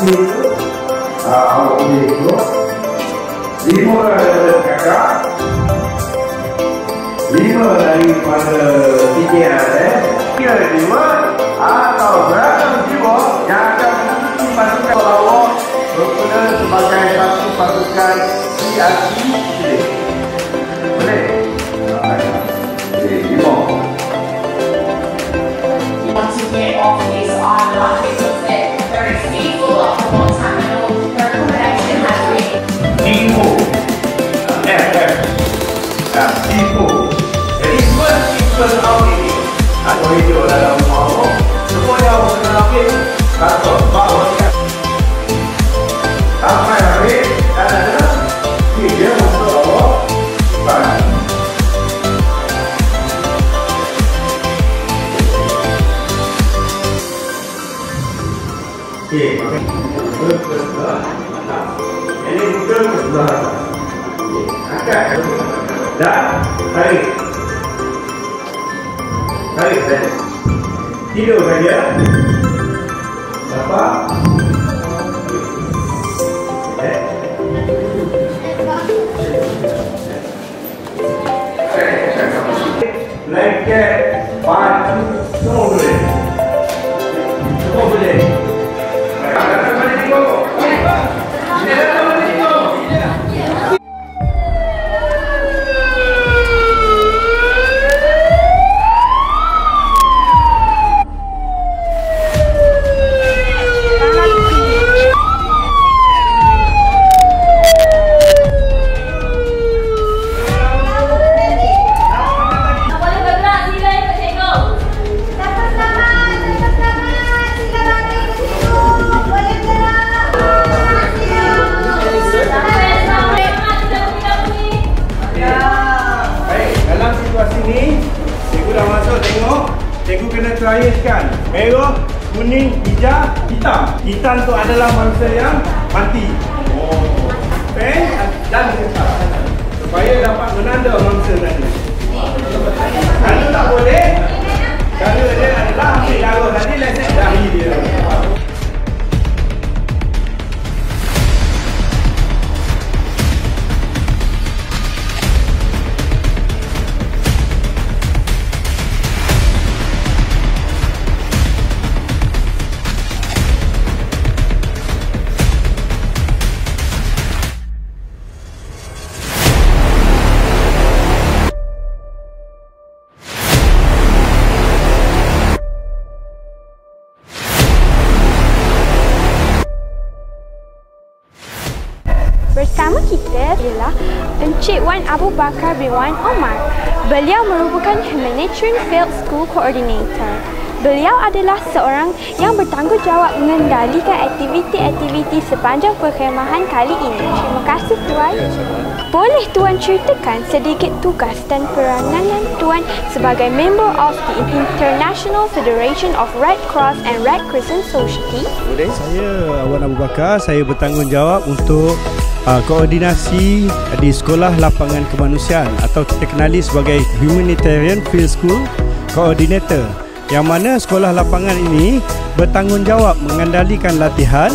itu awak itu 5 kakak, 5 daripada 3 yang ada, 5 atau berapa jiwa yang akan mengikuti pasukan awak berguna sebagai satu pasukan PRC. Boleh? Okey, 5. Want to get off this island because they're very fearful of what's happening. Their connection has been. Info. Info. Jadi semua awak ini atau hidup dalam awak, semua yang awak kena ambil atau bawa siap. Sampai habis dan ada dia untuk awak bagi. Okey, betul ke sebelah atas. Ini betul ke sebelah atas. Angkat dan tarik. Tarik dan tidur saja. Dapat. Blanket, baju, semua boleh. Semua boleh. Cikgu kena terakhirkan merah, kuning, hijau, hitam. Hitam tu adalah mangsa yang mati. Pen dan kertas supaya dapat menanda mangsa tadi. Kalau tak boleh, kalau dia adalah ambil darah tadi, lesek dahi dia. Bersama kita ialah Encik Wan Abu Bakar bin Wan Omar. Beliau merupakan Humanitarian Field School Coordinator. Beliau adalah seorang yang bertanggungjawab mengendalikan aktiviti-aktiviti sepanjang perkhemahan kali ini. Terima kasih Tuan. Boleh Tuan ceritakan sedikit tugas dan peranan Tuan sebagai member of the International Federation of Red Cross and Red Crescent Society? Saya Wan Abu Bakar, saya bertanggungjawab untuk koordinasi di Sekolah Lapangan Kemanusiaan atau kita kenali sebagai Humanitarian Field School Coordinator, yang mana sekolah lapangan ini bertanggungjawab mengendalikan latihan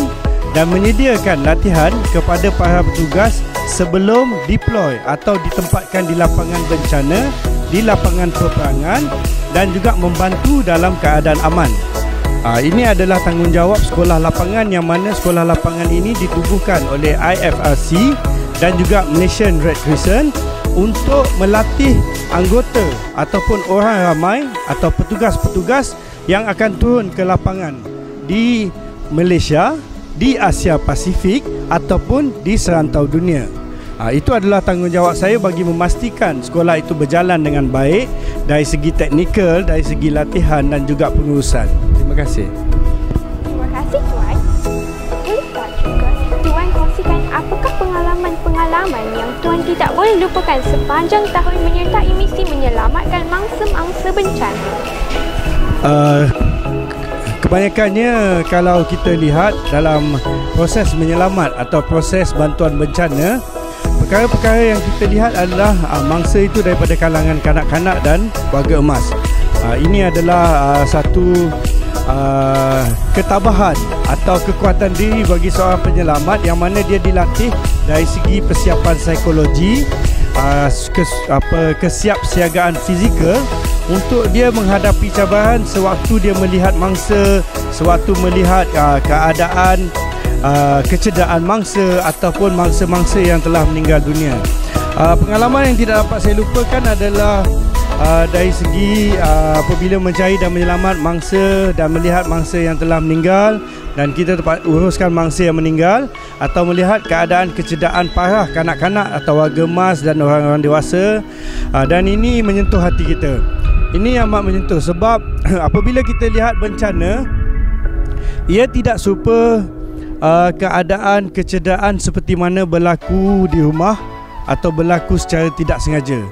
dan menyediakan latihan kepada para petugas sebelum deploy atau ditempatkan di lapangan bencana, di lapangan peperangan dan juga membantu dalam keadaan aman. Ini adalah tanggungjawab sekolah lapangan, yang mana sekolah lapangan ini ditubuhkan oleh IFRC dan juga Malaysian Red Crescent untuk melatih anggota ataupun orang ramai atau petugas-petugas yang akan turun ke lapangan di Malaysia, di Asia Pasifik ataupun di serantau dunia. Itu adalah tanggungjawab saya bagi memastikan sekolah itu berjalan dengan baik dari segi teknikal, dari segi latihan dan juga pengurusan. Terima kasih. Terima kasih Tuan. Boleh tak juga Tuan kongsikan apakah pengalaman yang Tuan tidak boleh lupakan sepanjang tahun menyertai misi menyelamatkan mangsa-mangsa bencana? Kebanyakannya kalau kita lihat dalam proses menyelamat atau proses bantuan bencana, perkara-perkara yang kita lihat adalah mangsa itu daripada kalangan kanak-kanak dan warga emas. Ini adalah satu ketabahan atau kekuatan diri bagi seorang penyelamat, yang mana dia dilatih dari segi persiapan psikologi, kesiapsiagaan fizikal untuk dia menghadapi cabaran sewaktu dia melihat mangsa, sewaktu melihat keadaan kecederaan mangsa ataupun mangsa-mangsa yang telah meninggal dunia. Pengalaman yang tidak dapat saya lupakan adalah dari segi apabila mencari dan menyelamat mangsa dan melihat mangsa yang telah meninggal, dan kita dapat uruskan mangsa yang meninggal, atau melihat keadaan kecederaan parah kanak-kanak atau warga emas dan orang-orang dewasa, dan ini menyentuh hati kita. Ini amat menyentuh sebab apabila kita lihat bencana, ia tidak serupa keadaan kecederaan seperti mana berlaku di rumah atau berlaku secara tidak sengaja.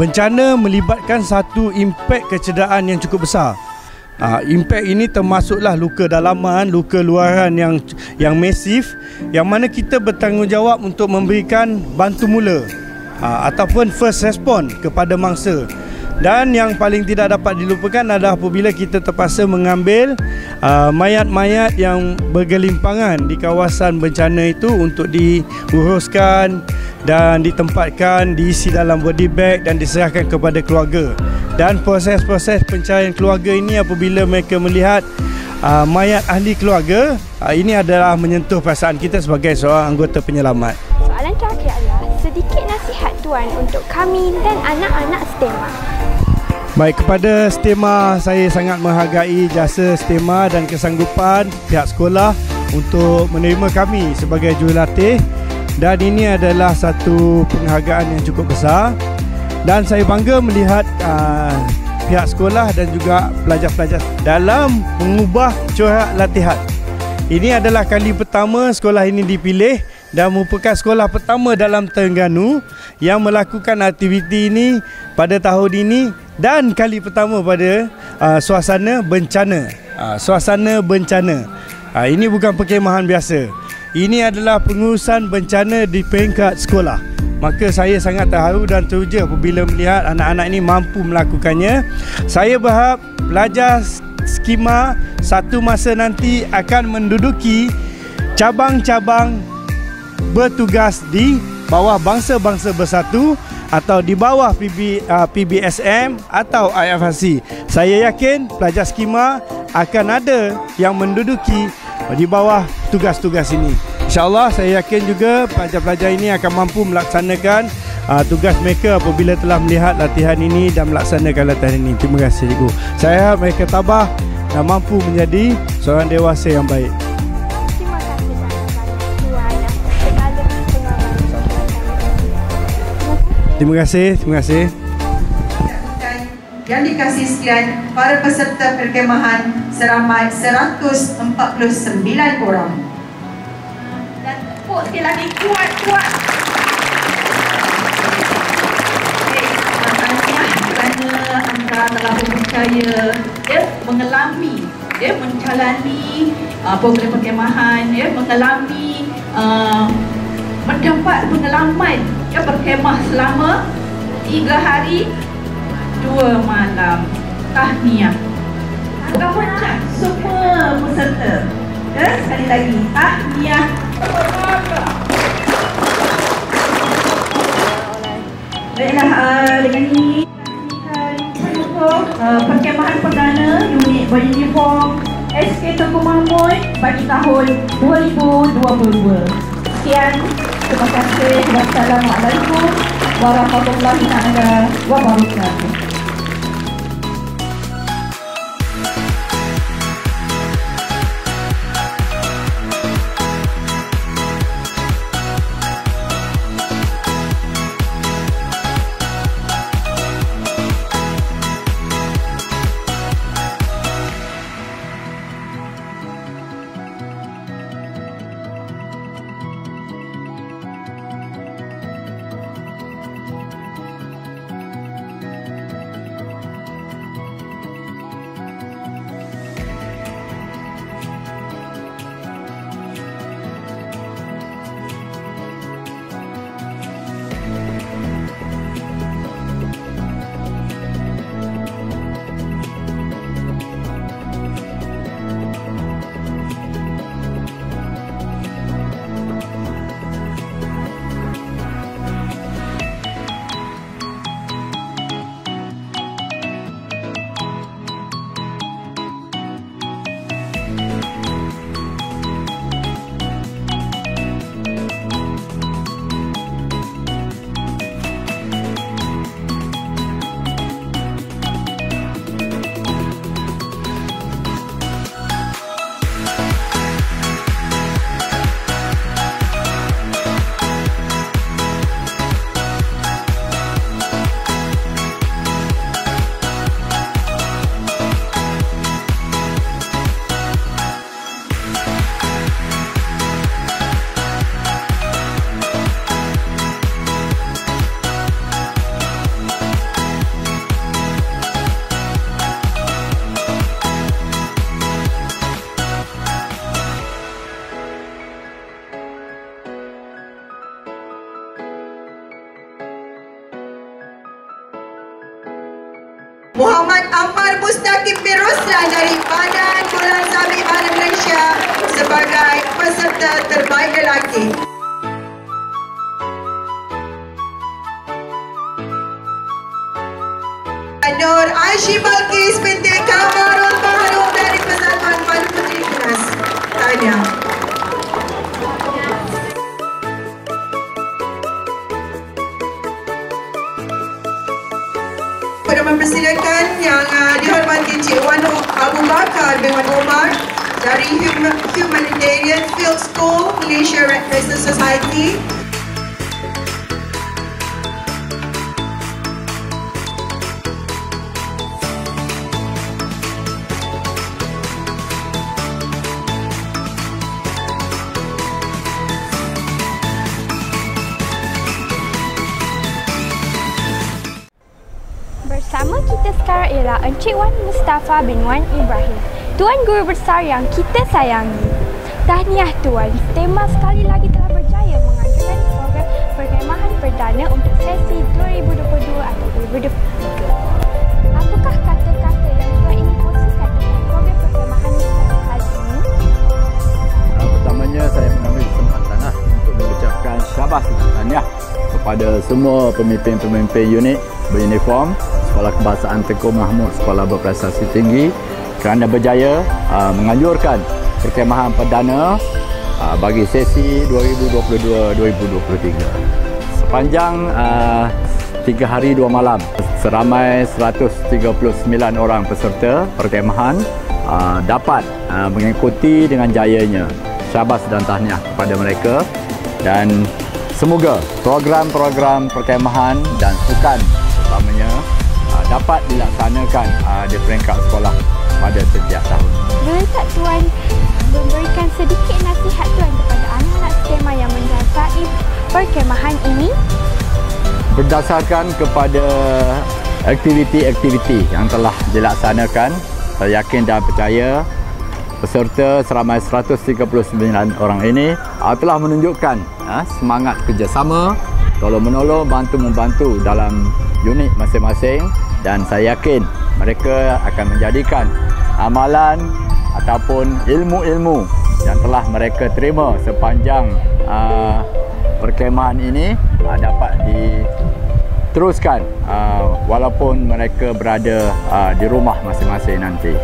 Bencana melibatkan satu impak kecederaan yang cukup besar. Impak ini termasuklah luka dalaman, luka luaran yang masif, yang mana kita bertanggungjawab untuk memberikan bantu mula ataupun first response kepada mangsa. Dan yang paling tidak dapat dilupakan adalah apabila kita terpaksa mengambil mayat-mayat yang bergelimpangan di kawasan bencana itu untuk diuruskan dan ditempatkan, diisi dalam body bag dan diserahkan kepada keluarga. Dan proses-proses pencarian keluarga ini, apabila mereka melihat mayat ahli keluarga, ini adalah menyentuh perasaan kita sebagai seorang anggota penyelamat. Soalan terakhir adalah sedikit nasihat Tuan untuk kami dan anak-anak STEMA. Baik, kepada STEMA, saya sangat menghargai jasa STEMA dan kesanggupan pihak sekolah untuk menerima kami sebagai jurulatih, dan ini adalah satu penghargaan yang cukup besar, dan saya bangga melihat pihak sekolah dan juga pelajar-pelajar dalam mengubah corak latihan. Ini adalah kali pertama sekolah ini dipilih dan merupakan sekolah pertama dalam Terengganu yang melakukan aktiviti ini pada tahun ini, dan kali pertama pada suasana bencana. Ini bukan perkhemahan biasa. Ini adalah pengurusan bencana di peringkat sekolah. Maka saya sangat terharu dan teruja apabila melihat anak-anak ini mampu melakukannya. Saya berharap pelajar skema satu masa nanti akan menduduki cabang-cabang bertugas di bawah Bangsa-Bangsa Bersatu atau di bawah PBSM atau IFRC. Saya yakin pelajar skema akan ada yang menduduki di bawah tugas-tugas ini. InsyaAllah saya yakin juga pelajar-pelajar ini akan mampu melaksanakan tugas mereka apabila telah melihat latihan ini dan melaksanakan latihan ini. Terima kasih cikgu. Saya harap mereka tabah dan mampu menjadi seorang dewasa yang baik. Terima kasih banyak-banyak Tuan atas segala pengalaman. Terima kasih. Yang dikasih sekian para peserta perkemahan seramai 149 orang. Dan tepuk sekali lagi kuat-kuat. Kerana anda telah berpercaya menjalani program perkemahan, mengalami mendapat pengalaman berkemah selama 3 hari 2 malam. Tahniah. Agak macam semua peserta. Sekali lagi tahniah. Baiklah, dengan ini untuk perkemahan perdana unit beruniform SK Tengku Mahmud bagi tahun 2022. Sekian, terima kasih. Wassalamualaikum warahmatullahi wabarakatuh. Mustafa bin Omar dari Humanitarian Field School, Malaysia Red Crescent Society. Bersama kita sekarang ialah Encik Wan Mustafa bin Wan Ibrahim, Tuan Guru Besar yang kita sayangi. Tahniah Tuan, tema sekali lagi telah berjaya mengajukan program perkhemahan perdana untuk sesi 2022 atau 2023. Apakah kata-kata yang Tuan ingin kongsikan tentang program perkhemahan kali ini? Pertamanya saya mengambil kesempatan untuk mengucapkan syabas dan tahniah kepada semua pemimpin-pemimpin unit beruniform Sekolah Kebangsaan Tengku Mahmud Sekolah Berprestasi Tinggi kerana berjaya menganjurkan perkhemahan perdana bagi sesi 2022-2023. Sepanjang 3 hari 2 malam, seramai 139 orang peserta perkhemahan dapat mengikuti dengan jayanya. Syabas dan tahniah kepada mereka, dan semoga program-program perkhemahan dan sukan utamanya dapat dilaksanakan di peringkat sekolah pada setiap tahun. Boleh tak Tuan memberikan sedikit nasihat Tuan kepada anak-anak skema yang menyertai perkhemahan ini? Berdasarkan kepada aktiviti-aktiviti yang telah dilaksanakan, saya yakin dan percaya peserta seramai 139 orang ini telah menunjukkan semangat kerjasama, tolong-menolong, bantu-membantu dalam unit masing-masing, dan saya yakin mereka akan menjadikan amalan ataupun ilmu-ilmu yang telah mereka terima sepanjang perkhemahan ini dapat diteruskan walaupun mereka berada di rumah masing-masing nanti.